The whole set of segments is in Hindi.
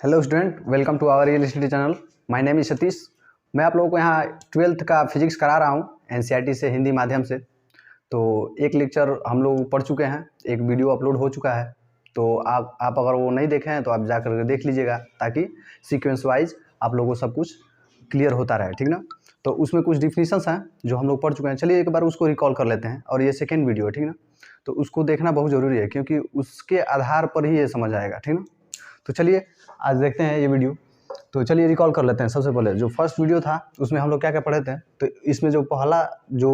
Hello student, welcome to our real study channel. My name is Satish. मैं आप लोगों को यहाँ 12th का फिजिक्स करा रहा हूँ एनसीईआरटी से हिंदी माध्यम से। तो एक लेक्चर हम लोग पढ़ चुके हैं, एक वीडियो अपलोड हो चुका है। तो आप अगर वो नहीं देखे हैं तो आप जाकर देख लीजिएगा, ताकि सीक्वेंस वाइज आप लोगों को सब कुछ क्लियर होता रहे, ठीक ना। तो उसमें कुछ डिफिनीशंस हैं जो हम लोग पढ़ चुके हैं। चलिए एक बार उसको रिकॉल कर लेते हैं। और ये सेकेंड वीडियो है, ठीक ना। तो उसको देखना बहुत ज़रूरी है, क्योंकि उसके आधार पर ही ये समझ आएगा, ठीक ना। तो चलिए आज देखते हैं ये वीडियो। तो चलिए रिकॉल कर लेते हैं। सबसे पहले जो फर्स्ट वीडियो था उसमें हम लोग क्या क्या पढ़े थे। तो इसमें जो पहला जो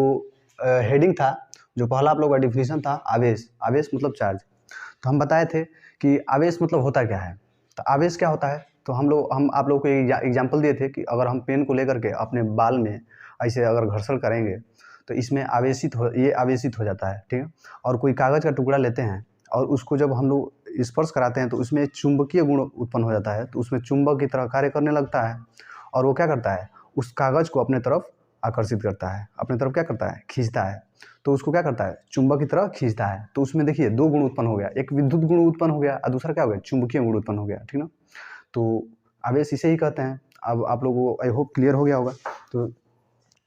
हेडिंग था, जो पहला आप लोग का डिफिनीशन था, आवेश। आवेश मतलब चार्ज। तो हम बताए थे कि आवेश मतलब होता क्या है। तो आवेश क्या होता है, तो हम आप लोग को एग्जाम्पल दिए थे कि अगर हम पेन को लेकर के अपने बाल में ऐसे अगर घर्षण करेंगे तो इसमें ये आवेशित हो जाता है, ठीक है। और कोई कागज़ का टुकड़ा लेते हैं और उसको जब हम लोग स्पर्श कराते हैं तो उसमें चुंबकीय गुण उत्पन्न हो जाता है। तो उसमें चुंबक की तरह कार्य करने लगता है और वो क्या करता है, उस कागज़ को अपने तरफ आकर्षित करता है, अपने तरफ क्या करता है, खींचता है। तो उसको क्या करता है, चुंबक की तरह खींचता है। तो उसमें देखिए दो गुण उत्पन्न हो गया, एक विद्युत गुण उत्पन्न हो गया और दूसरा क्या हो गया, चुंबकीय गुण उत्पन्न हो गया, ठीक ना। तो आवेश इसे ही कहते हैं। अब आप लोगों को आई होप क्लियर हो गया होगा। तो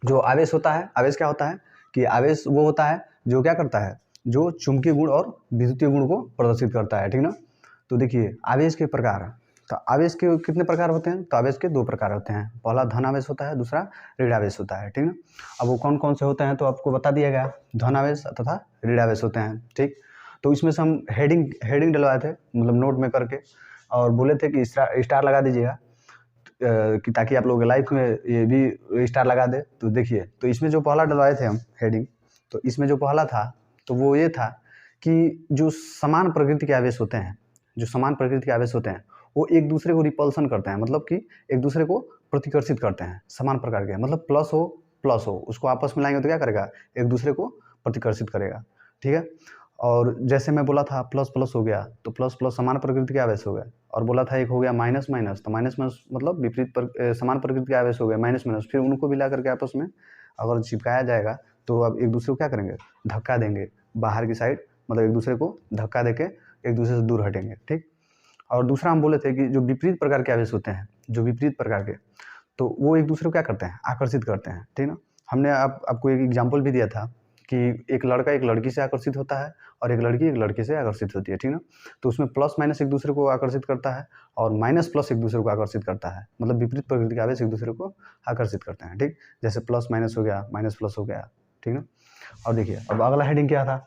जो आवेश होता है, आवेश क्या होता है कि आवेश वो होता है जो क्या करता है, जो चुंबकीय गुण और विद्युतीय गुण को प्रदर्शित करता है, ठीक ना। तो देखिए आवेश के प्रकार। तो आवेश के कितने प्रकार होते हैं, तो आवेश के दो प्रकार होते हैं। पहला धन आवेश होता है, दूसरा ऋण आवेश होता है, ठीक ना। अब वो कौन कौन से होते हैं तो आपको बता दिया गया, धन आवेश तथा ऋण आवेश होते हैं, ठीक। तो इसमें से हम हेडिंग डलवाए थे, मतलब नोट में करके, और बोले थे कि स्टार लगा दीजिएगा कि ताकि आप लोगों के लाइफ में ये भी स्टार लगा दे। तो देखिए, तो इसमें जो पहला डलवाए थे हम हेडिंग, तो इसमें जो पहला था तो वो ये था कि जो समान प्रकृति के आवेश होते हैं, जो समान प्रकृति के आवेश होते हैं वो एक दूसरे को रिपल्सन करते हैं, मतलब कि एक दूसरे को प्रतिकर्षित करते हैं। समान प्रकार के मतलब प्लस हो उसको आपस में लाएंगे तो क्या करेगा, एक दूसरे को प्रतिकर्षित करेगा, ठीक है। और जैसे मैं बोला था प्लस प्लस हो गया, तो प्लस प्लस समान प्रकृति के आवेश हो गए। और बोला था एक हो गया माइनस माइनस, तो माइनस माइनस मतलब समान प्रकृति के आवेश हो गए, माइनस माइनस। फिर उनको भी ला करके आपस में अगर चिपकाया जाएगा तो अब एक दूसरे को क्या करेंगे, धक्का देंगे बाहर की साइड, मतलब एक दूसरे को धक्का देके एक दूसरे से दूर हटेंगे, ठीक। और दूसरा हम बोले थे कि जो विपरीत प्रकार के आवेश होते हैं, जो विपरीत प्रकार के, तो वो एक दूसरे को क्या करते हैं, आकर्षित करते हैं, ठीक ना। हमने आपको एक एग्जाम्पल भी दिया था कि एक लड़का एक लड़की से आकर्षित होता है और एक लड़की से आकर्षित होती है, ठीक ना। तो उसमें प्लस माइनस एक दूसरे को आकर्षित करता है और माइनस प्लस एक दूसरे को आकर्षित करता है, मतलब विपरीत प्रकृति के आवेश एक दूसरे को आकर्षित करते हैं, ठीक। जैसे प्लस माइनस हो गया, माइनस प्लस हो गया, ठीक ना। और देखिए अब अगला हेडिंग क्या था,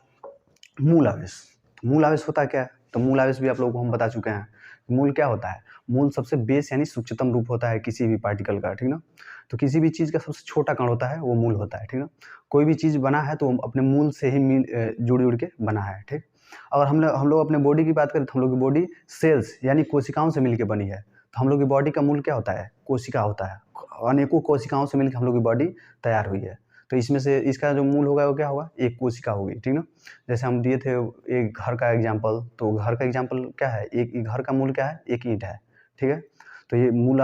मूल आवेश। मूल आवेश होता क्या है, तो मूल आवेश भी आप लोगों को हम बता चुके हैं। मूल क्या होता है, मूल सबसे बेस यानी सूक्ष्मतम रूप होता है किसी भी पार्टिकल का, ठीक ना। तो किसी भी चीज़ का सबसे छोटा कण होता है वो मूल होता है, ठीक ना। कोई भी चीज़ बना है तो अपने मूल से ही जुड़ के बना है, ठीक। अगर हम लोग अपने बॉडी की बात करें तो हम लोग की बॉडी सेल्स यानी कोशिकाओं से मिलकर बनी है। तो हम लोग की बॉडी का मूल क्या होता है, कोशिका होता है। अनेकों कोशिकाओं से मिलकर हम लोग की बॉडी तैयार हुई है। तो इसमें से इसका जो मूल होगा वो क्या होगा, एक कोशिका होगी, ठीक ना। जैसे हम दिए थे एक घर का एग्जाम्पल, तो घर का एग्जाम्पल क्या है, एक घर का मूल क्या है, एक ईंट है, ठीक है। तो ये मूल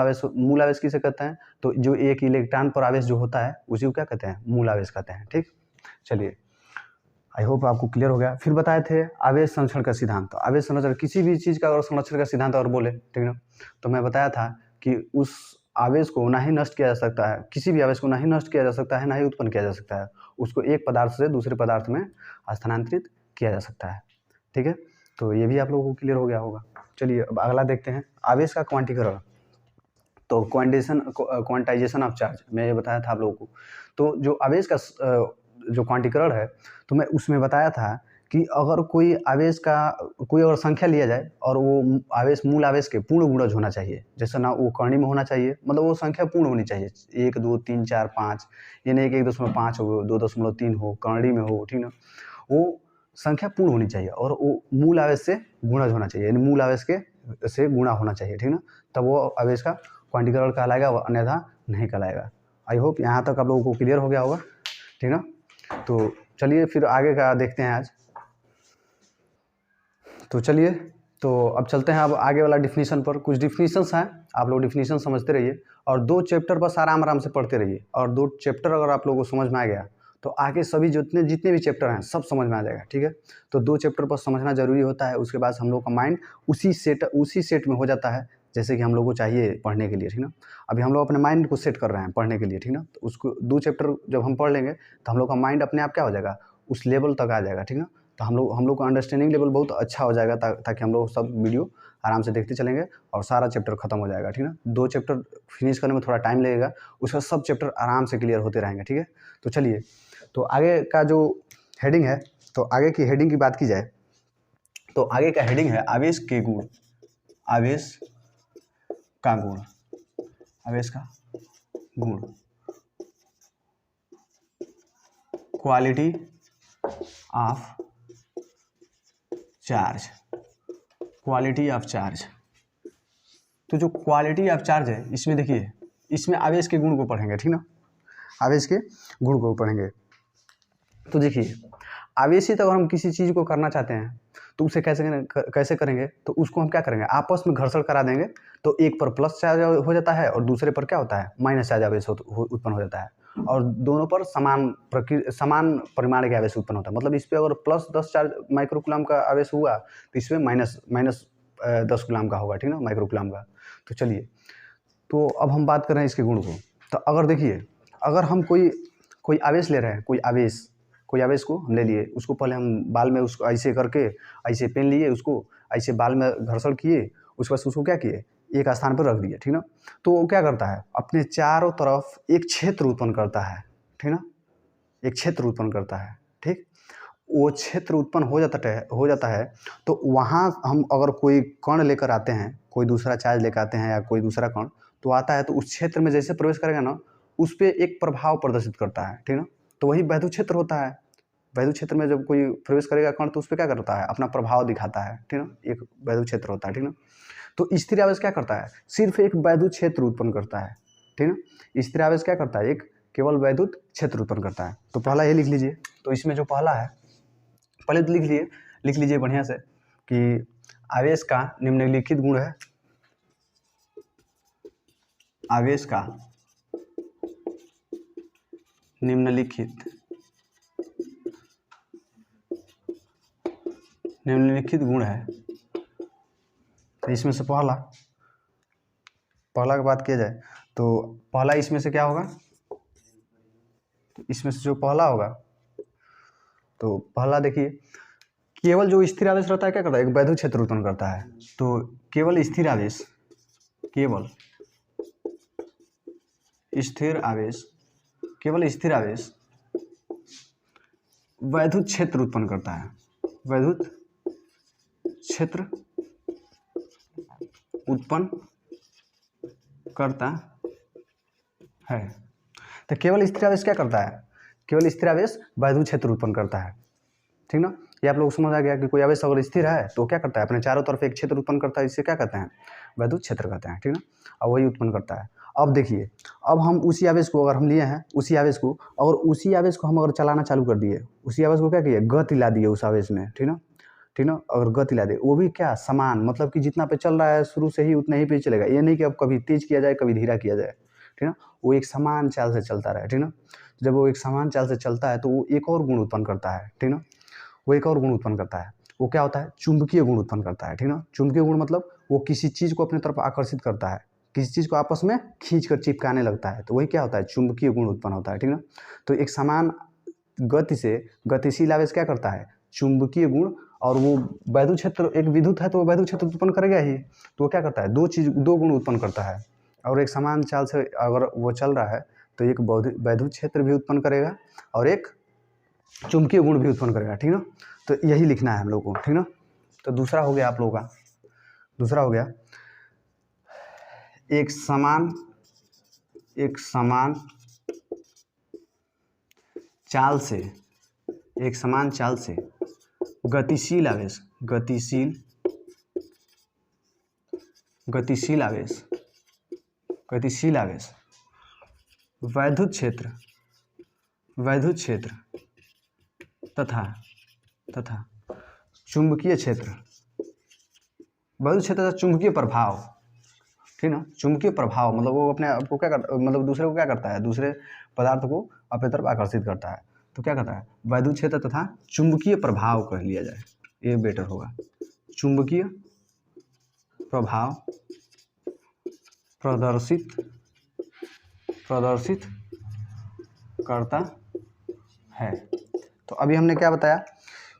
आवेश किसे कहते हैं, तो जो एक इलेक्ट्रॉन पर आवेश जो होता है उसी को क्या कहते हैं, मूल आवेश कहते हैं, ठीक। चलिए आई होप आपको क्लियर हो गया। फिर बताए थे आवेश संरक्षण का सिद्धांत। तो आवेश संरक्षण किसी भी चीज़ का अगर संरक्षण का सिद्धांत और बोले, ठीक ना, तो मैं बताया था कि उस आवेश को ना ही नष्ट किया जा सकता है, किसी भी आवेश को ना ही नष्ट किया जा सकता है, ना ही उत्पन्न किया जा सकता है। उसको एक पदार्थ से दूसरे पदार्थ में स्थानांतरित किया जा सकता है, ठीक है। तो ये भी आप लोगों को क्लियर हो गया होगा। चलिए अब अगला देखते हैं, आवेश का क्वांटीकरण। तो क्वांटाइजेशन ऑफ चार्ज मैं ये बताया था आप लोगों को। तो जो आवेश का जो क्वांटीकरण है, तो मैं उसमें बताया था कि अगर कोई आवेश का कोई अगर संख्या लिया जाए और वो आवेश मूल आवेश के पूर्ण गुणज होना चाहिए। जैसे ना वो कर्ण में होना चाहिए, मतलब वो संख्या पूर्ण होनी चाहिए, 1 2 3 4 5, ये नहीं कि 1.5 हो, 2.3 हो, कर्णी में हो, ठीक ना। वो संख्या पूर्ण होनी चाहिए और वो मूल आवेश से गुणज होना चाहिए, यानी मूल आवेश के से गुणा होना चाहिए, ठीक ना। तब वो आवेश का क्वांटीकरण कहलाएगा, अन्यथा नहीं कहलाएगा। आई होप यहाँ तक आप लोगों को क्लियर हो गया होगा, ठीक ना। तो चलिए फिर आगे का देखते हैं आज। तो चलिए तो अब चलते हैं अब आगे वाला डिफिनीशन पर। कुछ डिफिनीशंस हैं, आप लोग डिफिनीशन समझते रहिए और 2 चैप्टर बस आराम आराम से पढ़ते रहिए। और 2 चैप्टर अगर आप लोगों को समझ में आ गया तो आगे सभी जितने भी चैप्टर हैं सब समझ में आ जाएगा, ठीक है। तो 2 चैप्टर पर समझना जरूरी होता है, उसके बाद हम लोग का माइंड उसी सेट में हो जाता है जैसे कि हम लोग को चाहिए पढ़ने के लिए, ठीक ना। अभी हम लोग अपने माइंड को सेट कर रहे हैं पढ़ने के लिए, ठीक ना। तो उसको 2 चैप्टर जब हम पढ़ लेंगे तो हम लोग का माइंड अपने आप क्या हो जाएगा, उस लेवल तक आ जाएगा, ठीक ना। तो हम लोग का अंडरस्टैंडिंग लेवल बहुत अच्छा हो जाएगा, ताकि हम लोग सब वीडियो आराम से देखते चलेंगे और सारा चैप्टर खत्म हो जाएगा, ठीक ना। 2 चैप्टर फिनिश करने में थोड़ा टाइम लगेगा, उसका सब चैप्टर आराम से क्लियर होते रहेंगे, ठीक है। तो चलिए, तो आगे का जो हेडिंग है, तो आगे की हेडिंग की बात की जाए तो आगे का हेडिंग है आवेश के गुण। आवेश का गुण, आवेश का गुण, quality of charge, quality of charge. तो जो क्वालिटी ऑफ चार्ज है, इसमें देखिए, इसमें आवेश के गुण को पढ़ेंगे, ठीक ना। आवेश के गुण को पढ़ेंगे। तो देखिए, आवेशित अगर हम किसी चीज़ को करना चाहते हैं तो उसे कैसे करेंगे, तो उसको हम क्या करेंगे, आपस में घर्षण करा देंगे। तो एक पर प्लस चार्ज हो जाता है और दूसरे पर क्या होता है, माइनस चार्ज आवेश उत्पन्न हो जाता है, और दोनों पर समान परिमाण के आवेश उत्पन्न होता है। मतलब इस पर अगर प्लस 10 चार्ज माइक्रोकुलाम का आवेश हुआ तो इसमें माइनस 10 गुलाम का होगा, ठीक ना, माइक्रोकुलाम का। तो चलिए, तो अब हम बात कर रहे हैं इसके गुण को। तो अगर देखिए, अगर हम कोई आवेश ले रहे हैं, कोई आवेश को हम ले लिए, उसको पहले हम बाल में उसको ऐसे करके ऐसे पेन लिए, उसको ऐसे बाल में घर्षण किए, उसके बाद उसको क्या किए, एक स्थान पर रख दिए, ठीक ना। तो वो क्या करता है, अपने चारों तरफ एक क्षेत्र उत्पन्न करता है, ठीक ना, एक क्षेत्र उत्पन्न करता है, ठीक। वो क्षेत्र उत्पन्न हो जाता है। तो वहाँ हम अगर कोई कण लेकर आते हैं, कोई दूसरा चार्ज लेकर आते हैं या कोई दूसरा कण तो आता है, तो उस क्षेत्र में जैसे प्रवेश करेगा ना, उस पर एक प्रभाव प्रदर्शित करता है, ठीक ना। तो वही वैद्युत क्षेत्र होता है। वैद्युत क्षेत्र में जब कोई प्रवेश करेगा कण तो उस पर क्या करता है, अपना प्रभाव दिखाता है, ठीक ना, एक वैद्युत क्षेत्र होता है, ठीक ना। तो स्थिर आवेश क्या करता है, सिर्फ एक वैद्युत क्षेत्र उत्पन्न करता है, ठीक ना। स्थिर आवेश क्या करता है, एक केवल वैद्युत क्षेत्र उत्पन्न करता है। तो पहला ये लिख लीजिए। तो इसमें जो पहला है, पहले तो लिख लीजिए बढ़िया से कि आवेश का निम्नलिखित गुण है, आवेश का निम्नलिखित गुण है। तो इसमें से पहला की बात किया जाए तो पहला इसमें से क्या होगा, तो इसमें से जो पहला होगा, तो पहला देखिए, केवल जो स्थिर आवेश रहता है क्या करता है, एक वैद्युत क्षेत्र उत्पन्न करता है। तो केवल स्थिर आवेश वैद्युत क्षेत्र उत्पन्न करता है, वैद्युत क्षेत्र उत्पन्न करता है। तो केवल स्थिर आवेश क्या करता है, केवल स्थिर आवेश वैद्युत क्षेत्र उत्पन्न करता है, ठीक ना। ये आप लोग समझ आ गया कि कोई आवेश अगर स्थिर है तो क्या करता है, अपने चारों तरफ एक क्षेत्र उत्पन्न करता है, इसे क्या कहते हैं, वैद्युत क्षेत्र कहते हैं, ठीक ना। और वही उत्पन्न करता है। अब देखिए, अब हम उसी आवेश को अगर हम लिए हैं, उसी आवेश को हम अगर चलाना चालू कर दिए, उसी आवेश को क्या किए, गति ला दिए उस आवेश में, ठीक ना, अगर गति ला दे, वो भी क्या समान, मतलब कि जितना पे चल रहा है शुरू से ही उतना ही पे चलेगा। ये नहीं कि अब कभी तेज किया जाए कभी धीरा किया जाए, ठीक ना, वो एक समान चाल से चलता रहे, ठीक ना। जब वो एक समान चाल से चलता है तो वो एक और गुण उत्पन्न करता है, ठीक ना। वो एक और गुण उत्पन्न करता है, वो क्या होता है, चुंबकीय गुण उत्पन्न करता है, ठीक ना। चुंबकीय गुण मतलब वो किसी चीज़ को अपने तरफ आकर्षित करता है, किसी चीज़ को आपस में खींच कर चिपकाने लगता है, तो वही क्या होता है, चुंबकीय गुण उत्पन्न होता है, ठीक ना। तो एक समान गति से गतिशील आवेश क्या करता है, चुंबकीय गुण, और वो वैद्युत क्षेत्र, एक विद्युत है तो वो वैद्युत क्षेत्र उत्पन्न करेगा ही। तो वो क्या करता है, दो गुण उत्पन्न करता है, और एक समान चाल से अगर वो चल रहा है तो एक वैद्युत क्षेत्र भी उत्पन्न करेगा और एक चुंबकीय गुण भी उत्पन्न करेगा, ठीक ना। तो यही लिखना है हम लोग को, ठीक ना। तो दूसरा हो गया आप लोगों का, दूसरा हो गया एक समान चाल से गतिशील आवेश वैद्युत क्षेत्र तथा चुंबकीय क्षेत्र, वैद्युत क्षेत्र तथा चुंबकीय प्रभाव, ठीक ना। चुंबकीय प्रभाव मतलब वो अपने आपको क्या करता, मतलब दूसरे को क्या करता है, दूसरे पदार्थ को अपने तरफ आकर्षित करता है। तो क्या करता है, वैद्युत क्षेत्र तथा चुंबकीय प्रभाव कह लिया जाए, ये बेटर होगा, चुंबकीय प्रभाव प्रदर्शित करता है। तो अभी हमने क्या बताया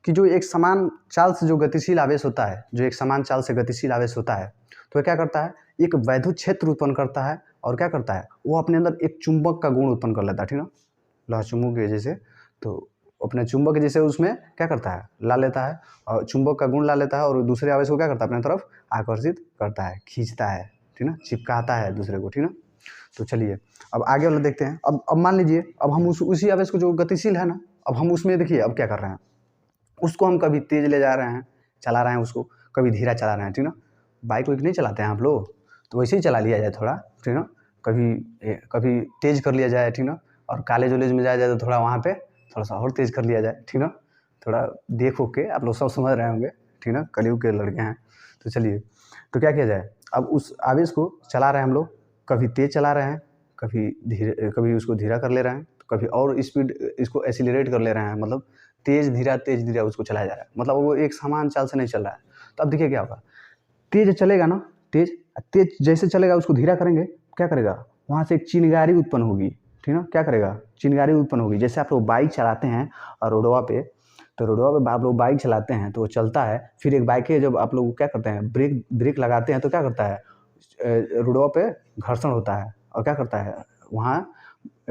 कि जो एक समान चाल से जो गतिशील आवेश होता है, जो एक समान चाल से गतिशील आवेश होता है, तो ये क्या करता है, एक वैद्युत क्षेत्र उत्पन्न करता है और क्या करता है, वो अपने अंदर एक चुंबक का गुण उत्पन्न कर लेता है, ठीक ना, लौह चुंबक के जैसे। तो अपने चुंबक जैसे उसमें क्या करता है, ला लेता है और चुंबक का गुण ला लेता है और दूसरे आवेश को क्या करता है, अपने तरफ आकर्षित करता है, खींचता है, ठीक ना, चिपकाता है दूसरे को, ठीक ना। तो चलिए अब आगे वाला देखते हैं। अब मान लीजिए अब हम उसी आवेश को जो गतिशील है ना, अब हम उसमें देखिए अब क्या कर रहे हैं, उसको हम कभी तेज ले जा रहे हैं, चला रहे हैं उसको, कभी धीरा चला रहे हैं, ठीक ना। बाइक वाइक नहीं चलाते हैं आप लोग, तो वैसे ही चला लिया जाए थोड़ा, ठीक ना, कभी तेज कर लिया जाए, ठीक ना, और कॉलेज वॉलेज में जाया जाए तो थोड़ा वहाँ पे थोड़ा सा और तेज कर लिया जाए, ठीक ना, थोड़ा देख के आप लोग सब समझ रहे होंगे, ठीक ना, कलयुग के लड़के हैं। तो चलिए, तो क्या किया जाए, अब उस आवेश को चला रहे हैं हम लोग, कभी तेज चला रहे हैं, कभी उसको धीरा कर ले रहे हैं, तो कभी और स्पीड इसको एक्सीलरेट कर ले रहे हैं, मतलब तेज धीरा उसको चलाया जा रहा है, मतलब वो एक समान चाल से नहीं चल रहा है। तो अब देखिए क्या होगा, तेज चलेगा ना, तेज जैसे चलेगा उसको धीरा करेंगे, क्या करेगा, वहाँ से एक चिंगारी उत्पन्न होगी, ठीक ना, क्या करेगा, चिंगारी उत्पन्न होगी। जैसे आप लोग बाइक चलाते हैं और रोडवा पे, तो रोडवा पे आप लोग बाइक चलाते हैं तो वो चलता है, फिर एक बाइक है, जब आप लोग क्या करते हैं, ब्रेक लगाते हैं तो क्या करता है, रोडवा पे घर्षण होता है और क्या करता है, वहाँ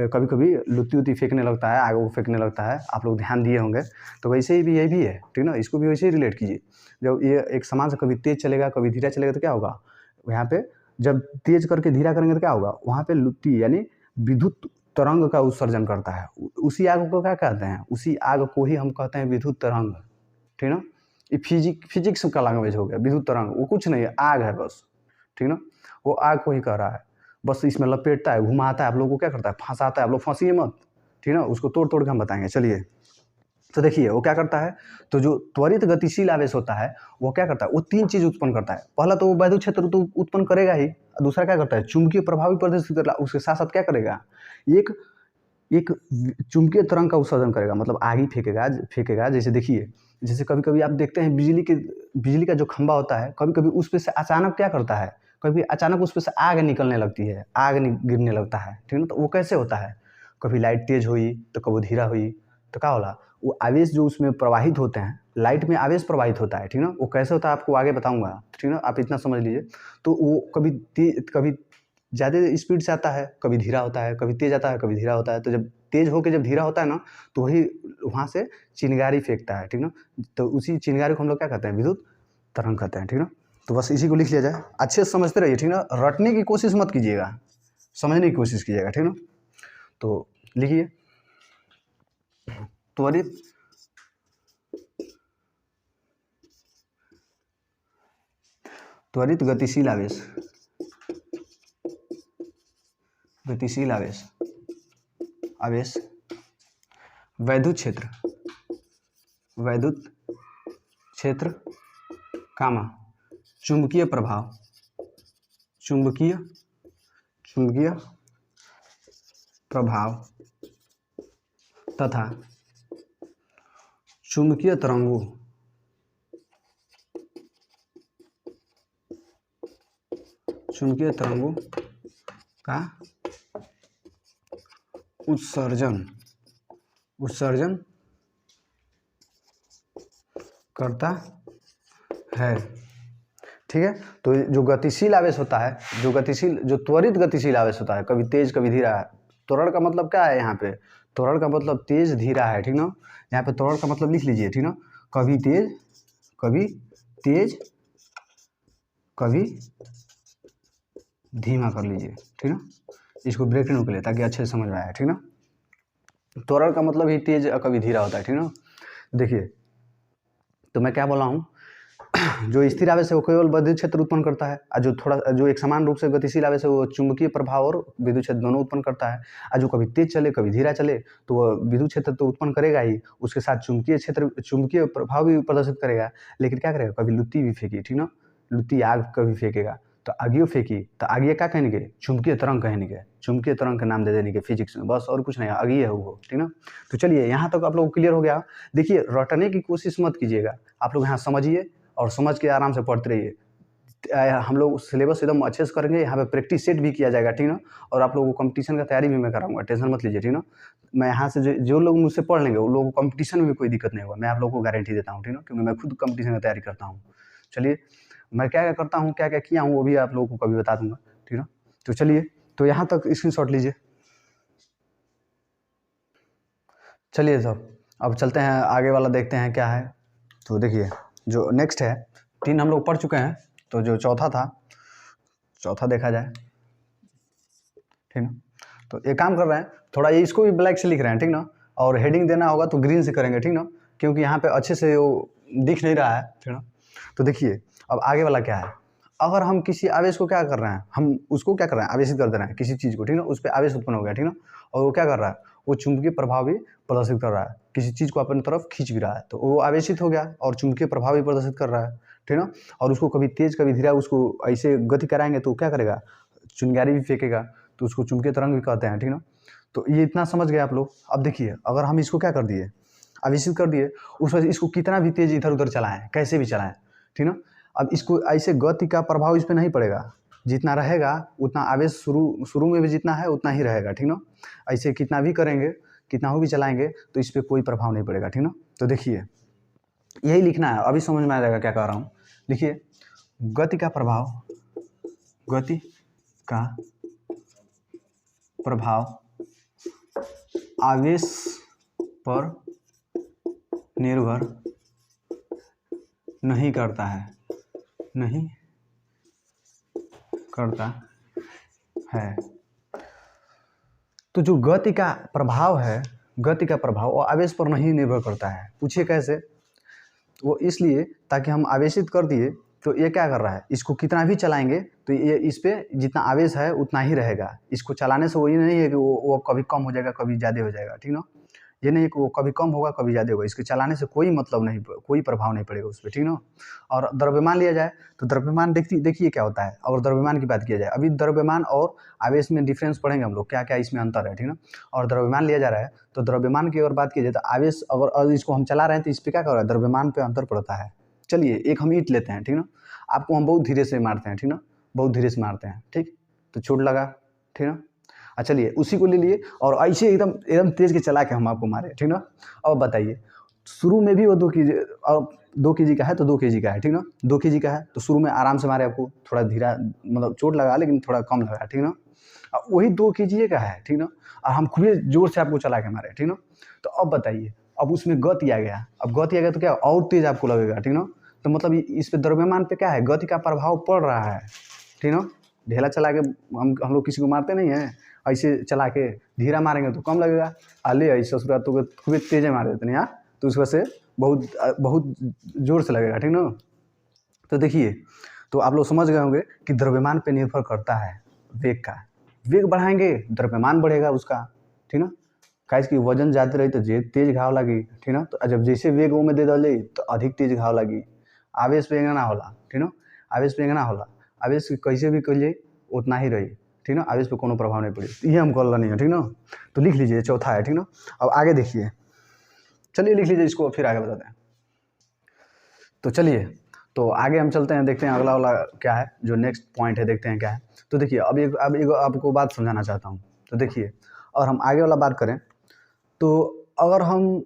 कभी कभी लुत्ती फेंकने लगता है, आग को फेंकने लगता है, आप लोग ध्यान दिए होंगे। तो वैसे ही भी ये भी है, ठीक ना, इसको भी वैसे ही रिलेट कीजिए। जब ये एक समान से कभी तेज चलेगा कभी धीरा चलेगा तो क्या होगा, यहाँ पे जब तेज करके धीरा करेंगे तो क्या होगा, वहाँ पे लुत्ती यानी विद्युत तरंग का उत्सर्जन करता है। उसी आग को क्या कहते हैं, उसी आग को ही हम कहते हैं विद्युत तरंग, ठीक ना। ये फिजिक्स का लैंग्वेज हो गया, विद्युत तरंग वो कुछ नहीं है, आग है बस, ठीक ना, वो आग को ही कह रहा है, बस इसमें लपेटता है, घुमाता है, आप लोगों को क्या करता है, फंसाता है, आप लोग फंसिए मत, ठीक ना, उसको तोड़ के हम बताएंगे। चलिए, तो देखिए वो क्या करता है, तो जो त्वरित गतिशील आवेश होता है वो क्या करता है, वो तीन चीज उत्पन्न करता है। पहला तो वो वैद्युत क्षेत्र तो उत्पन्न करेगा ही, दूसरा क्या करता है, चुंबकीय प्रभाव भी प्रदर्शित करेगा, उसके साथ साथ क्या करेगा, एक चुंबकीय तरंग का उत्सर्जन करेगा, मतलब आग ही फेंकेगा। जैसे देखिए, जैसे कभी कभी आप देखते हैं बिजली का जो खंभा होता है, कभी कभी उस पे से अचानक क्या करता है, कभी अचानक उस पे से आग निकलने लगती है, गिरने लगता है, ठीक ना। तो वो कैसे होता है, कभी लाइट तेज हुई तो कभी धीरा हुई, तो क्या होला, वो आवेश जो उसमें प्रवाहित होते हैं, लाइट में आवेश प्रवाहित होता है, ठीक ना, वो कैसे होता है आपको आगे बताऊंगा, ठीक ना, आप इतना समझ लीजिए। तो वो कभी ज़्यादा स्पीड से आता है, कभी धीरा होता है, कभी तेज आता है, कभी धीरा होता है। तो जब तेज होकर जब धीरा होता है ना, तो वही वहाँ से चिंगारी फेंकता है, ठीक ना। तो उसी चिंगारी को हम लोग क्या कहते हैं, विद्युत तरंग कहते हैं, ठीक ना। तो बस इसी को लिख लिया जाए, अच्छे से समझते रहिए, ठीक ना, रटने की कोशिश मत कीजिएगा, समझने की कोशिश कीजिएगा, ठीक ना। तो लिखिए, त्वरित गतिशील आवेश वैद्युत क्षेत्र कामा चुंबकीय प्रभाव तथा चुंबकीय तरंगों का उत्सर्जन करता है, ठीक है। तो जो गतिशील आवेश होता है, जो त्वरित गतिशील आवेश होता है, कभी तेज कभी धीरा है। त्वरण का मतलब क्या है, यहाँ पे त्वरण का मतलब तेज धीरा है, ठीक ना। यहाँ पे त्वरण का मतलब लिख लीजिए, ठीक ना, कभी तेज कभी धीमा कर लीजिए, ठीक ना, इसको ब्रेक नहीं के लिए, ताकि अच्छे से समझ में आए, ठीक ना। त्वरण का मतलब ही तेज कभी धीरा होता है, ठीक ना। देखिए, तो मैं क्या बोला हूँ, जो स्थिर आवेश है वो केवल विद्युत क्षेत्र उत्पन्न करता है, और जो एक समान रूप से गतिशील आवेश है वो चुंबकीय प्रभाव और विद्युत क्षेत्र दोनों उत्पन्न करता है। और जो कभी तेज चले कभी धीरा चले तो वह विद्युत क्षेत्र तो उत्पन्न करेगा ही, उसके साथ चुंबकीय प्रभाव भी प्रदर्शित करेगा। लेकिन क्या करेगा, कभी लुत्ती भी फेंकी, ठीक ना, लुत्ती आग कभी फेंकेगा, तो आगियो फेंकी तो आगिए क्या कहेंगे, चुंबकीय तरंग कहेंगे, चुंबकीय तरंग का नाम दे देने के फिजिक्स में, बस और कुछ नहीं, आगिए है वो, ठीक ना। तो चलिए, यहाँ तक आप लोगों को क्लियर हो गया। देखिए, रटने की कोशिश मत कीजिएगा, आप लोग यहाँ समझिए और समझ के आराम से पढ़ते रहिए। हम लोग सिलेबस एकदम अच्छे से करेंगे, यहाँ पे प्रैक्टिस सेट भी किया जाएगा, ठीक ना। और आप लोगों को कंपटीशन का तैयारी भी मैं कराऊंगा, टेंशन मत लीजिए, ठीक ना। मैं यहाँ से जो लोग मुझसे पढ़ लेंगे उन लोगों को कंपटीशन में भी कोई दिक्कत नहीं होगा, मैं आप लोगों को गारंटी देता हूँ, ठीक ना, क्योंकि मैं खुद कंपटीशन की तैयारी करता हूँ। चलिए, मैं क्या क्या करता हूँ, क्या क्या किया हूँ, वो भी आप लोगों को कभी बता दूंगा, ठीक ना। तो चलिए, तो यहाँ तक स्क्रीनशॉट लीजिए। चलिए सर, अब चलते हैं आगे वाला, देखते हैं क्या है। तो देखिए, जो नेक्स्ट है, 3 हम लोग पढ़ चुके हैं, तो जो चौथा था, चौथा देखा जाए, ठीक ना। तो एक काम कर रहे हैं, थोड़ा ये इसको भी ब्लैक से लिख रहे हैं, ठीक ना। और हेडिंग देना होगा तो ग्रीन से करेंगे, ठीक ना, क्योंकि यहाँ पे अच्छे से वो दिख नहीं रहा है, ठीक ना। तो देखिए, अब आगे वाला क्या है, अगर हम किसी आवेश को क्या कर रहे हैं, हम उसको क्या कर रहे हैं, आवेशित कर दे रहे हैं किसी चीज़ को, ठीक ना, उस पर आवेश उत्पन्न हो गया, ठीक ना। और वो क्या कर रहा है, वो चुंबकीय प्रभाव भी प्रदर्शित कर रहा है, किसी चीज़ को अपनी तरफ खींच भी रहा है, तो वो आवेशित हो गया और चुंबकीय प्रभाव भी प्रदर्शित कर रहा है, ठीक ना। और उसको कभी तेज कभी धीरा उसको ऐसे गति कराएंगे तो क्या करेगा, चिंगारी भी फेंकेगा, तो उसको चुंबकीय तरंग भी कहते हैं, ठीक ना। तो ये इतना समझ गए आप लोग। अब देखिए, अगर हम इसको क्या कर दिए, आवेशित कर दिए, उस वजह इसको कितना भी तेज इधर उधर चलाएं, कैसे भी चलाएं, ठीक ना। अब इसको ऐसे गति का प्रभाव इस पर नहीं पड़ेगा, जितना रहेगा उतना आवेश शुरू में भी जितना है उतना ही रहेगा, ठीक ना। ऐसे कितना भी करेंगे, कितना भी चलाएंगे तो इस पर कोई प्रभाव नहीं पड़ेगा, ठीक ना। तो देखिए, यही लिखना है, अभी समझ में आ जाएगा क्या कह रहा हूँ। लिखिए, गति का प्रभाव, गति का प्रभाव आवेश पर निर्भर नहीं करता है, नहीं करता है। तो जो गति का प्रभाव है, गति का प्रभाव वो आवेश पर नहीं निर्भर करता है। पूछिए कैसे, वो इसलिए ताकि हम आवेशित कर दिए तो ये क्या कर रहा है, इसको कितना भी चलाएंगे तो ये इस पर जितना आवेश है उतना ही रहेगा। इसको चलाने से वो ये नहीं है कि वो कभी कम हो जाएगा कभी ज़्यादा हो जाएगा, ठीक ना। ये नहीं है कि वो कभी कम होगा कभी ज़्यादा होगा, इसके चलाने से कोई मतलब नहीं, कोई प्रभाव नहीं पड़ेगा उस पर, ठीक ना। और द्रव्यमान लिया जाए तो द्रव्यमान देखिए क्या होता है। अगर द्रव्यमान की बात किया जाए, अभी द्रव्यमान और आवेश में डिफरेंस पढ़ेंगे हम लोग, क्या क्या इसमें अंतर है, ठीक ना। और द्रव्यमान लिया जा रहा है तो द्रव्यमान की अगर बात की जाए तो आवेश अगर इसको हम चला रहे हैं तो इस पर क्या कर रहा है, द्रव्यमान पर अंतर पड़ता है। चलिए, एक हम ईंट लेते हैं, ठीक ना, आपको हम बहुत धीरे से मारते हैं, ठीक ना, बहुत धीरे से मारते हैं, ठीक, तो चोट लगा, ठीक ना। चलिए, उसी को ले लिए और ऐसे एकदम एकदम तेज के चला के हम आपको मारे, ठीक ना। अब बताइए, शुरू में भी वो 2 kg, अब 2 kg का है तो 2 kg का है, ठीक ना, 2 kg का है तो शुरू में आराम से मारे, आपको थोड़ा धीरा मतलब चोट लगा लेकिन थोड़ा कम लगा, ठीक ना। अब वही 2 kg का है, ठीक ना, और हम खुले जोर से आपको चला के मारे, ठीक ना। तो अब बताइए, अब उसमें गति आ गया, अब गति आ गया तो क्या और तेज आपको लगेगा, ठीक ना। तो मतलब इस पे द्रव्यमान पे क्या है, गति का प्रभाव पड़ रहा है, ठीक ना। ढेला चला के हम लोग किसी को मारते नहीं हैं, ऐसे चला के धीरा मारेंगे तो कम लगेगा, आले ऐसे ससुरा तो खूब तेजे मार देते हैं यार, तो उस वजह से बहुत बहुत जोर से लगेगा, ठीक ना। तो देखिए, तो आप लोग समझ गए होंगे कि द्रव्यमान पे निर्भर करता है वेग का, वेग बढ़ाएंगे द्रव्यमान बढ़ेगा उसका, ठीक ना। काहे कि वजन ज़्यादा रही तो तेज घाव लगी, ठीक ना। तो जब जैसे वेग वो में दे दे तो अधिक तेज घाव लगी। आवेश पे ना होला, ठीक ना, आवेश पे ना होला, आवेश कैसे भी करिए उतना ही रही, ठीक ना, आवेश पे कोनो प्रभाव नहीं पड़ी, ये हम कल नहीं है, ठीक ना। तो लिख लीजिए, चौथा है, ठीक ना। अब आगे देखिए, चलिए लिख लीजिए इसको, फिर आगे बताते हैं। तो चलिए, तो आगे हम चलते हैं, देखते हैं अगला वाला क्या है, जो नेक्स्ट पॉइंट है, देखते हैं क्या है। तो देखिए, अब एक आपको बात समझाना चाहता हूँ। तो देखिए, और हम आगे वाला बात करें तो अगर हम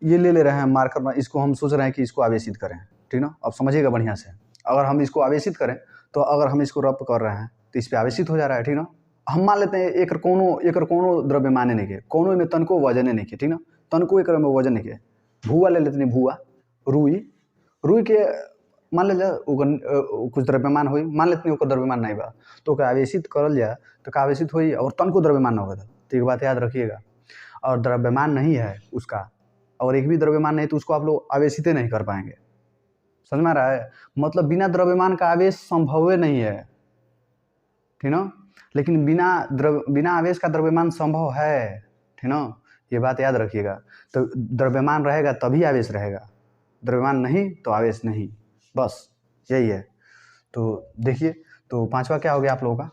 ये ले रहे हैं मार्कर में, इसको हम सोच रहे हैं कि इसको आवेशित करें, ठीक ना। अब समझिएगा बढ़िया से, अगर हम इसको आवेशित करें तो अगर हम इसको रब कर रहे हैं तो इस पर आवेशित हो जा रहा है, ठीक ना। हम मान लेते हैं एकर कोनो द्रव्यमान नहीं के, कोनो में तनको वजन नहीं के, ठीक ना, तनको एक में वजन नहीं के। भूआ ले लेते हैं, भूआ, रुई के मान लीजिए कुछ द्रव्यमान हुई, मान लेते हैं द्रव्यमान नहीं बा तो आवेशित करल जाए तो का आवेशित हुई और तनको द्रव्यमान न होगा, तो एक बात याद रखिएगा। और द्रव्यमान नहीं है उसका, और एक भी द्रव्यमान नहीं तो उसको आप लोग आवेशित नहीं कर पाएंगे, समझ में आ रहा है। मतलब बिना द्रव्यमान का आवेश संभव नहीं है, ठीक ना। लेकिन बिना आवेश का द्रव्यमान संभव है, ठीक ना, ये बात याद रखिएगा। तो द्रव्यमान रहेगा तभी आवेश रहेगा, द्रव्यमान नहीं तो आवेश नहीं, बस यही है। तो देखिए, तो पांचवा क्या हो गया आप लोगों का,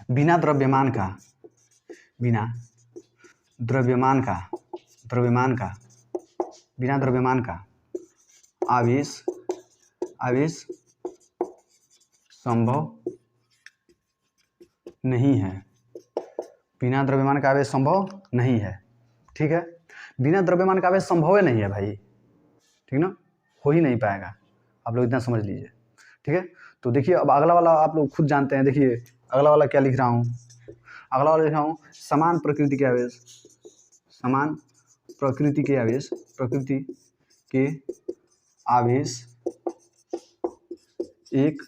बिना द्रव्यमान का बिना द्रव्यमान का आवेश आवेश संभव नहीं है, बिना द्रव्यमान का आवेश संभव नहीं है। ठीक है, बिना द्रव्यमान का आवेश संभव ही नहीं है भाई, ठीक ना, हो ही नहीं पाएगा, आप लोग इतना समझ लीजिए। ठीक है, तो देखिए अब अगला वाला आप लोग खुद जानते हैं। देखिए अगला वाला क्या लिख रहा हूँ, अगला वाला लिख रहा हूँ समान प्रकृति के आवेश, समान प्रकृति के आवेश, प्रकृति के आवेश एक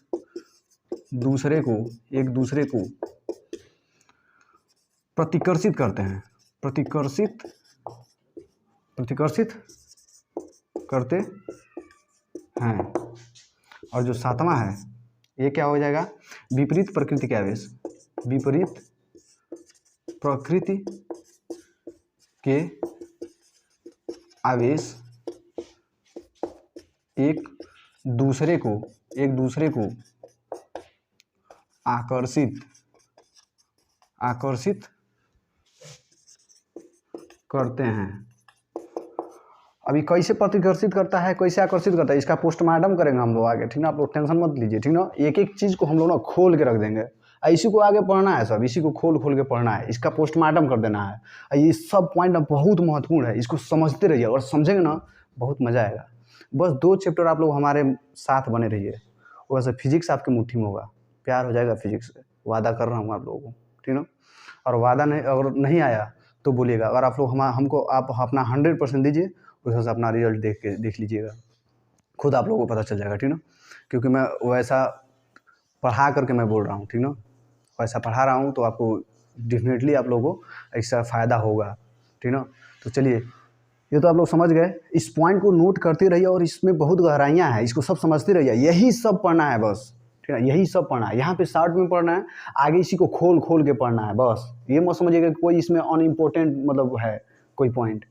दूसरे को प्रतिकर्षित करते हैं, प्रतिकर्षित करते हैं। और जो सातवां है ये क्या हो जाएगा, विपरीत प्रकृति के आवेश, विपरीत प्रकृति के आवेश एक दूसरे को आकर्षित करते हैं। अभी कैसे प्रतिकर्षित करता है, कैसे आकर्षित करता है, इसका पोस्टमार्टम करेंगे हम लोग आगे, ठीक ना, आप लोग टेंशन मत लीजिए, ठीक ना। एक एक चीज़ को हम लोग ना खोल के रख देंगे, इसी को आगे पढ़ना है, सब इसी को खोल के पढ़ना है, इसका पोस्टमार्टम कर देना है। ये सब पॉइंट ना बहुत महत्वपूर्ण है, इसको समझते रहिए, और समझेंगे ना बहुत मज़ा आएगा। बस 2 चैप्टर आप लोग हमारे साथ बने रहिए, वैसे फिजिक्स आपकी मुट्ठी में होगा, प्यार हो जाएगा फिजिक्स से, वादा कर रहा हूँ आप लोगों को, ठीक ना। और वादा नहीं, अगर नहीं आया तो बोलिएगा, अगर आप लोग हमको आप अपना 100% दीजिए, उस हिसाब से अपना रिजल्ट देख लीजिएगा, खुद आप लोगों को पता चल जाएगा, ठीक ना। क्योंकि मैं वैसा पढ़ा करके मैं बोल रहा हूँ, ठीक ना, वैसा पढ़ा रहा हूँ तो आपको डेफिनेटली आप लोगों को इसका फ़ायदा होगा, ठीक ना। तो चलिए, ये तो आप लोग समझ गए, इस पॉइंट को नोट करते रहिए, और इसमें बहुत गहराइयाँ हैं, इसको सब समझते रहिए, यही सब पढ़ना है बस, ठीक है, यही सब पढ़ना है, यहाँ पे शॉर्ट में पढ़ना है, आगे इसी को खोल के पढ़ना है बस। ये मत समझिएगा कोई इसमें अनइम्पोर्टेंट मतलब है कोई पॉइंट,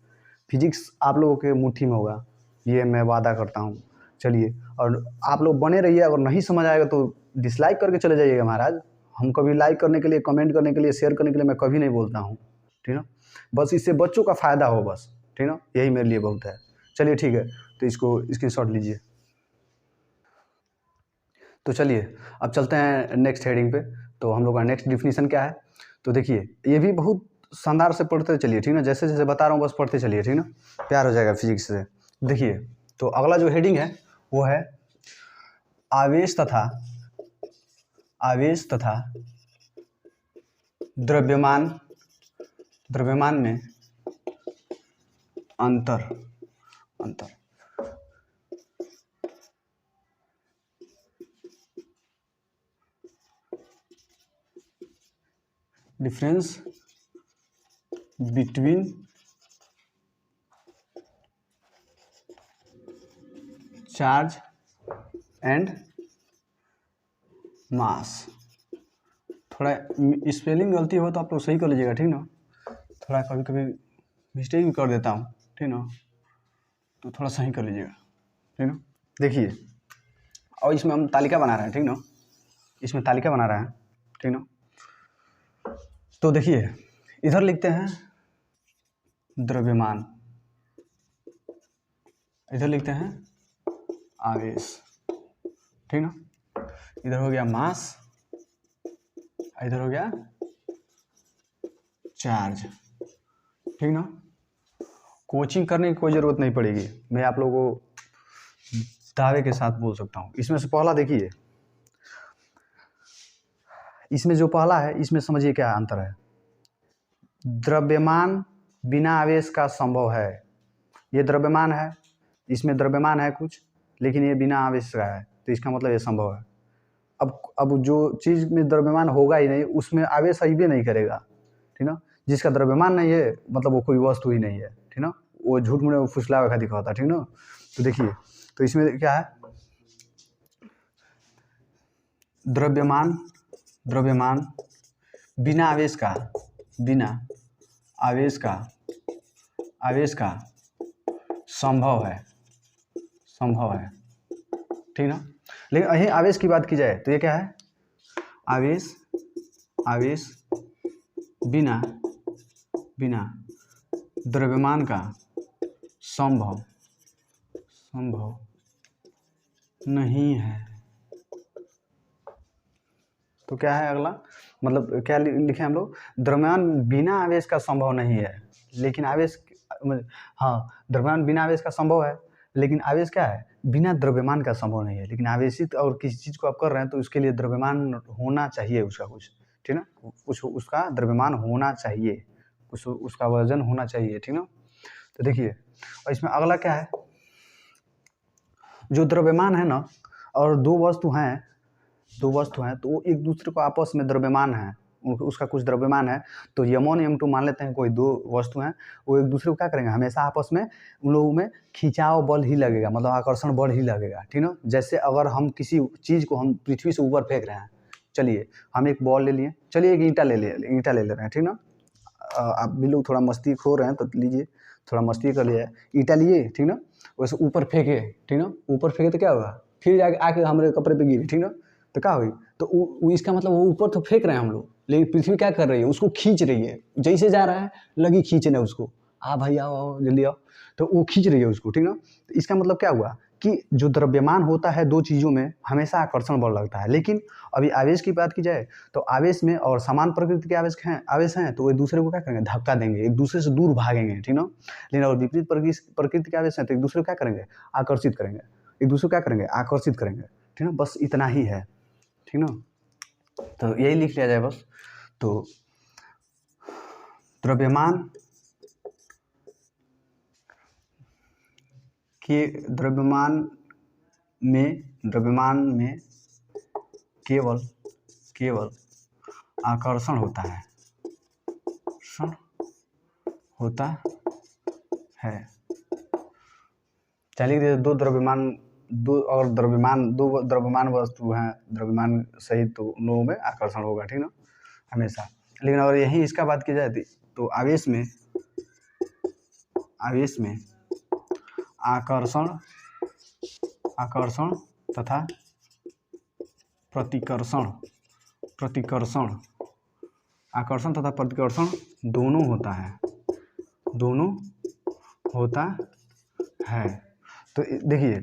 फिजिक्स आप लोगों के मुट्ठी में होगा, ये मैं वादा करता हूँ। चलिए, और आप लोग बने रहिए, अगर नहीं समझ आएगा तो डिसलाइक करके चले जाइएगा महाराज, हम कभी लाइक करने के लिए, कमेंट करने के लिए, शेयर करने के लिए मैं कभी नहीं बोलता हूँ, ठीक है। बस इससे बच्चों का फ़ायदा हो बस, ठीक ना, यही मेरे लिए बहुत है। चलिए ठीक है, तो इसको स्क्रीनशॉट लीजिए। तो चलिए अब चलते हैं नेक्स्ट हेडिंग पे। तो हम लोग का नेक्स्ट डिफिनीशन क्या है, तो देखिए ये भी बहुत शानदार से पढ़ते चलिए, ठीक ना, जैसे जैसे बता रहा हूँ बस पढ़ते चलिए, ठीक ना, प्यार हो जाएगा फिजिक्स से। देखिए तो अगला जो हेडिंग है वो है आवेश तथा द्रव्यमान में अंतर। Difference between charge and mass. थोड़ा स्पेलिंग गलती हो तो आप लोग सही कर लीजिएगा, ठीक ना, थोड़ा कभी कभी मिस्टेक भी कर देता हूँ, ठीक ना, तो थोड़ा सही कर लीजिएगा, ठीक ना। देखिए, और इसमें हम तालिका बना रहे हैं, ठीक ना, इसमें तालिका बना रहे हैं, ठीक ना। तो देखिए इधर लिखते हैं द्रव्यमान, इधर लिखते हैं आवेश, ठीक ना, इधर हो गया मास, इधर हो गया चार्ज, ठीक ना। कोचिंग करने की कोई ज़रूरत नहीं पड़ेगी, मैं आप लोगों को दावे के साथ बोल सकता हूँ। इसमें से पहला देखिए, इसमें जो पहला है इसमें समझिए क्या अंतर है। द्रव्यमान बिना आवेश का संभव है, ये द्रव्यमान है, इसमें द्रव्यमान है कुछ, लेकिन ये बिना आवेश का है, तो इसका मतलब ये संभव है। अब जो चीज़ में द्रव्यमान होगा ही नहीं उसमें आवेश ही भी नहीं करेगा, ठीक ना। जिसका द्रव्यमान नहीं है मतलब वो कोई वस्तु ही नहीं है, ठीक ना, वो झूठ मूठ फुसला हुआ दिखाता, ठीक ना। तो देखिए, तो इसमें क्या है, द्रव्यमान बिना आवेश का संभव है, ठीक ना। लेकिन यही आवेश की बात की जाए तो ये क्या है, आवेश बिना द्रव्यमान का संभव नहीं है। तो क्या है अगला, मतलब क्या लिखे हम लोग, द्रव्यमान बिना आवेश का संभव नहीं है, लेकिन आवेश, हाँ द्रव्यमान बिना आवेश का संभव है, लेकिन आवेश क्या है, बिना द्रव्यमान का संभव नहीं है। लेकिन आवेशित और किसी चीज़ को आप कर रहे हैं तो उसके लिए द्रव्यमान होना चाहिए उसका कुछ, ठीक ना, उसका द्रव्यमान होना चाहिए, उसका वजन होना चाहिए, ठीक ना। तो देखिए, और इसमें अगला क्या है, जो द्रव्यमान है ना, और दो वस्तु हैं तो वो एक दूसरे को आपस में द्रव्यमान है, उसका कुछ द्रव्यमान है, तो M1 M2 मान लेते हैं, कोई दो वस्तु हैं, वो एक दूसरे को क्या करेंगे, हमेशा आपस में उन लोगों में खिंचाव बल ही लगेगा, मतलब आकर्षण बल ही लगेगा, ठीक ना। जैसे अगर हम किसी चीज़ को हम पृथ्वी से ऊपर फेंक रहे हैं, चलिए हम एक बॉल ले लिए, चलिए एक ईंटा ले ले रहे हैं, ठीक ना। आप भी लोग थोड़ा मस्ती खो रहे हैं तो लीजिए, थोड़ा मस्ती कर लिया, ईंटा लिए, ठीक ना, वैसे ऊपर फेंके, ठीक ना, ऊपर फेंके तो क्या होगा, फिर जाके आके हमारे कपड़े पे गिरे, ठीक ना, तो क्या हुई, तो इसका मतलब वो ऊपर तो फेंक रहे हैं हम लोग, लेकिन पृथ्वी क्या कर रही है, उसको खींच रही है, जैसे जा रहा है लगी खींचने उसको, आ भाई आओ जल्दी आओ, तो वो खींच रही है उसको, ठीक ना। तो इसका मतलब क्या हुआ कि जो द्रव्यमान होता है दो चीज़ों में हमेशा आकर्षण बल लगता है, लेकिन अभी आवेश की बात की जाए तो आवेश में और समान प्रकृति के आवेश हैं तो वो एक दूसरे को क्या करेंगे, धक्का देंगे, एक दूसरे से दूर भागेंगे, ठीक ना। लेकिन और विपरीत प्रकृति के आवेश हैं तो एक दूसरे को क्या करेंगे, आकर्षित करेंगे, एक दूसरे को क्या करेंगे, आकर्षित करेंगे, ठीक ना। बस इतना ही है, ठीक ना। तो यही लिख लिया जाए बस। तो द्रव्यमान में केवल आकर्षण होता है, चलिए दो द्रव्यमान वस्तु हैं, द्रव्यमान सहित, तो उन लोगों में आकर्षण होगा, ठीक ना, हमेशा। लेकिन अगर यही इसका बात की जाए तो आवेश में आकर्षण तथा प्रतिकर्षण दोनों होता है। तो देखिए,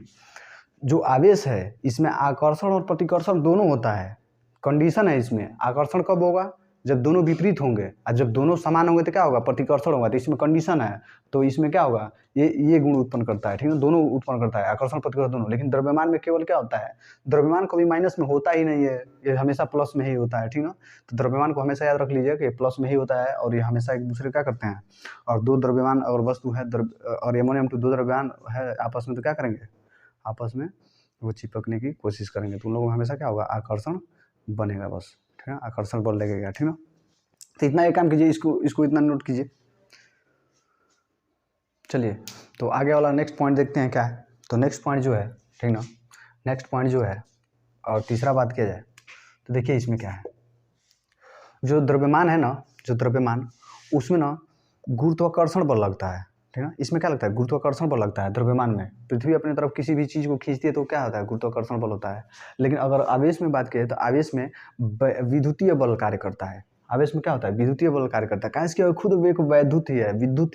जो आवेश है इसमें आकर्षण और प्रतिकर्षण दोनों होता है, कंडीशन है इसमें, आकर्षण कब होगा, जब दोनों विपरीत होंगे, और जब दोनों समान होंगे तो क्या होगा, प्रतिकर्षण होगा, तो इसमें कंडीशन है, तो इसमें क्या होगा, ये गुण उत्पन्न करता है, ठीक है, दोनों उत्पन्न करता है, आकर्षण प्रतिकर्षण दोनों। लेकिन द्रव्यमान में केवल क्या होता है, द्रव्यमान कभी माइनस में होता ही नहीं है, ये हमेशा प्लस में ही होता है, ठीक ना। तो द्रव्यमान को हमेशा याद रख लीजिए कि प्लस में ही होता है, और ये हमेशा एक दूसरे क्या करते हैं, और दो द्रव्यमान और वस्तु है और M1 M2 दो द्रव्यमान है आपस में, तो क्या करेंगे, आपस में वो चिपकने की कोशिश करेंगे, तो उन लोगों में हमेशा क्या होगा, आकर्षण बनेगा, बस, ठीक है, आकर्षण बल लगेगा, ठीक ना। तो इतना एक काम कीजिए, इसको इतना नोट कीजिए। चलिए, तो आगे वाला नेक्स्ट पॉइंट देखते हैं क्या है। तो नेक्स्ट पॉइंट जो है, ठीक ना, नेक्स्ट पॉइंट जो है, और तीसरा बात किया जाए तो देखिए इसमें क्या है, जो द्रव्यमान है ना, उसमें ना गुरुत्वाकर्षण बल लगता है, ठीक है। इसमें क्या लगता है, गुरुत्वाकर्षण बल लगता है द्रव्यमान में, पृथ्वी अपनी तरफ किसी भी चीज़ को खींचती है तो क्या होता है, गुरुत्वाकर्षण बल होता है। लेकिन अगर आवेश में बात करें तो आवेश में विद्युतीय बल कार्य करता है, आवेश में क्या होता है, विद्युतीय बल कार्य करता है, कैसे कि खुद एक विद्युत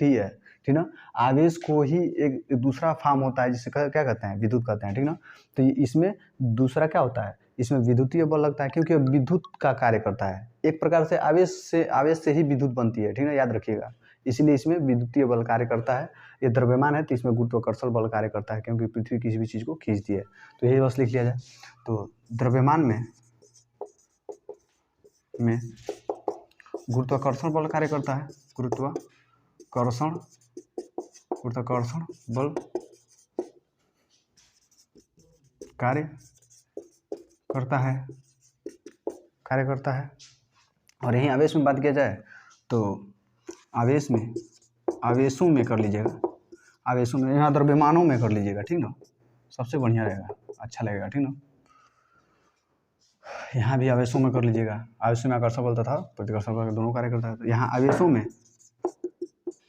ही है, ठीक ना। आवेश को ही एक दूसरा फॉर्म होता है जिसे क्या कहते हैं, विद्युत कहते हैं, ठीक ना। तो इसमें दूसरा क्या होता है, इसमें विद्युतीय बल लगता है क्योंकि विद्युत का कार्य करता है, एक प्रकार से आवेश से ही विद्युत बनती है, ठीक ना, याद रखिएगा, इसीलिए इसमें विद्युतीय बल कार्य करता है। ये द्रव्यमान है तो इसमें गुरुत्वाकर्षण बल कार्य करता है क्योंकि पृथ्वी किसी भी चीज़ को खींचती है, तो यही बस लिख लिया जाए। तो द्रव्यमान में गुरुत्वाकर्षण बल कार्य करता है, गुरुत्वाकर्षण बल कार्य करता है। और यहीं आवेश में बात किया जाए तो आवेशों में कर लीजिएगा, आवेशों में, यहाँ द्रव्यमानों में कर लीजिएगा, ठीक ना, सबसे बढ़िया रहेगा, अच्छा लगेगा, ठीक ना। यहाँ भी आवेशों में कर लीजिएगा, आवेशों में आकर्षण बल तथा प्रतिकर्षण बल दोनों कार्य करता है। तो यहाँ आवेशों में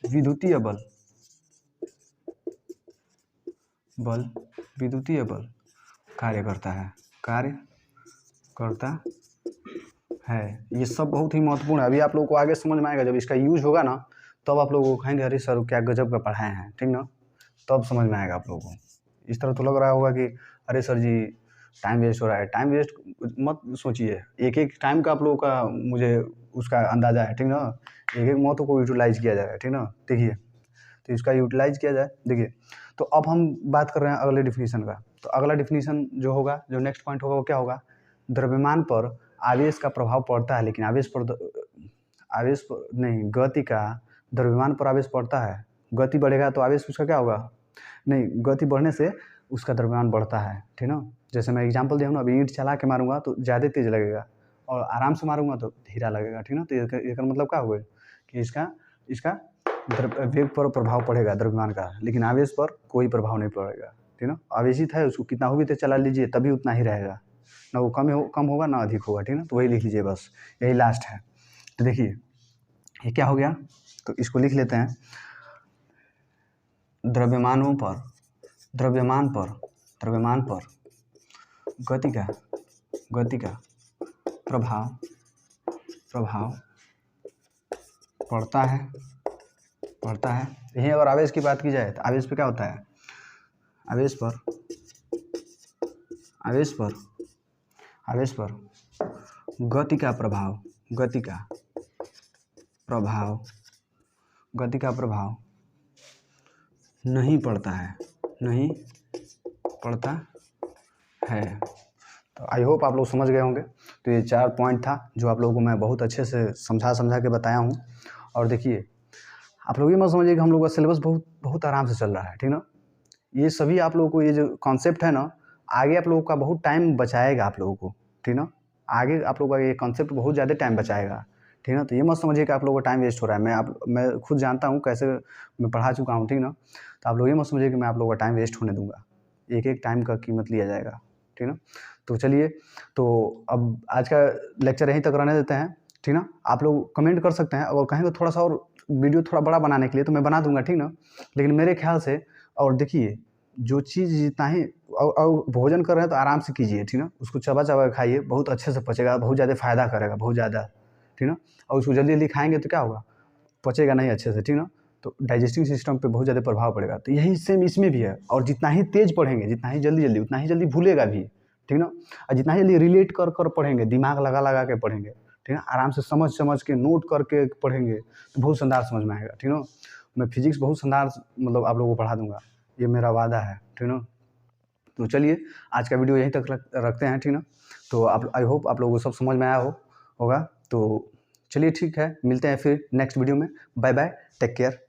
विद्युतीय बल कार्य करता है। ये सब बहुत ही महत्वपूर्ण है, अभी आप लोगों को आगे समझ में आएगा, जब इसका यूज होगा ना तब आप लोगों को कहेंगे अरे सर क्या गजब का पढ़ाए हैं, ठीक ना, तब समझ में आएगा आप लोगों को। इस तरह तो लग रहा होगा कि अरे सर जी टाइम वेस्ट हो रहा है, टाइम वेस्ट मत सोचिए, एक एक टाइम का आप लोगों का मुझे उसका अंदाज़ा है, ठीक ना। एक एक मौतों को यूटिलाइज़ किया जाएगा, ठीक ना। देखिए तो इसका यूटिलाइज़ किया जाए। देखिए तो अब हम बात कर रहे हैं अगले डिफिनीशन का। तो अगला डिफिनीशन जो होगा, जो नेक्स्ट पॉइंट होगा वो क्या होगा, द्रव्यमान पर आवेश का प्रभाव पड़ता है, लेकिन आवेश पर नहीं, गति का द्रव्यमान पर आवेश पड़ता है। गति बढ़ेगा तो आवेश उसका क्या होगा, नहीं, गति बढ़ने से उसका द्रव्यमान बढ़ता है, ठीक ना। जैसे मैं एग्जांपल दिया हूँ ना, अभी ईंट चला के मारूंगा तो ज़्यादा तेज लगेगा और आराम से मारूंगा तो धीरा लगेगा, ठीक ना। तो इसका मतलब क्या हुआ कि इसका वेग पर प्रभाव पड़ेगा द्रव्यमान का, लेकिन आवेश पर कोई प्रभाव नहीं पड़ेगा, ठीक ना। आवेशित है, उसको कितना भी तेज चला लीजिए तभी उतना ही रहेगा, ना वो कम होगा ना अधिक होगा, ठीक ना। तो वही लिख लीजिए बस, यही लास्ट है। तो देखिए ये क्या हो गया, तो इसको लिख लेते हैं, द्रव्यमान पर गति का प्रभाव पड़ता है। यही अगर आवेश की बात की जाए तो आवेश पे क्या होता है, आवेश पर गति का प्रभाव नहीं पड़ता है। तो आई होप आप लोग समझ गए होंगे। तो ये 4 पॉइंट था जो आप लोगों को मैं बहुत अच्छे से समझा के बताया हूँ। और देखिए आप लोग ये मत समझिए कि हम लोग का सिलेबस बहुत आराम से चल रहा है, ठीक ना। ये सभी आप लोगों को, ये जो कॉन्सेप्ट है ना, आगे आप लोगों का बहुत टाइम बचाएगा आप लोगों को, ठीक ना। आगे आप लोगों का ये कॉन्सेप्ट बहुत ज़्यादा टाइम बचाएगा, ठीक ना। तो ये मत समझिए कि आप लोगों का टाइम वेस्ट हो रहा है। मैं खुद जानता हूँ कैसे मैं पढ़ा चुका हूँ, ठीक ना। तो आप लोग ये मत समझिए कि मैं आप लोगों का टाइम वेस्ट होने दूँगा, एक एक टाइम का कीमत लिया जाएगा, ठीक ना। तो चलिए, तो अब आज का लेक्चर यहीं तक रहने देते हैं, ठीक ना। आप लोग कमेंट कर सकते हैं, अगर कहेंगे थोड़ा सा और वीडियो थोड़ा बड़ा बनाने के लिए तो मैं बना दूंगा, ठीक ना। लेकिन मेरे ख्याल से, और देखिए जो चीज़ जितना ही और भोजन कर रहे हैं तो आराम से कीजिए, ठीक ना। उसको चबा के खाइए, बहुत अच्छे से पचेगा, बहुत ज़्यादा फायदा करेगा, बहुत ज़्यादा, ठीक ना। और उसको जल्दी खाएंगे तो क्या होगा, पचेगा नहीं अच्छे से, ठीक ना। तो डाइजेस्टिंग सिस्टम पे बहुत ज़्यादा प्रभाव पड़ेगा। तो यही सेम इसमें भी है, और जितना ही तेज़ पढ़ेंगे, जितना ही जल्दी उतना ही जल्दी भूलेगा भी, ठीक ना। और जितना ही जल्दी रिलेट कर पढ़ेंगे, दिमाग लगा के पढ़ेंगे, ठीक है, आराम से समझ के नोट करके पढ़ेंगे तो बहुत शानदार समझ में आएगा, ठीक ना। मैं फिजिक्स बहुत शानदार मतलब आप लोगों को पढ़ा दूंगा, ये मेरा वादा है, ठीक ना। तो चलिए आज का वीडियो यहीं तक रखते हैं, ठीक ना। तो आप, आई होप आप लोगों को सब समझ में आया होगा। तो चलिए ठीक है, मिलते हैं फिर नेक्स्ट वीडियो में। Bye bye, take care.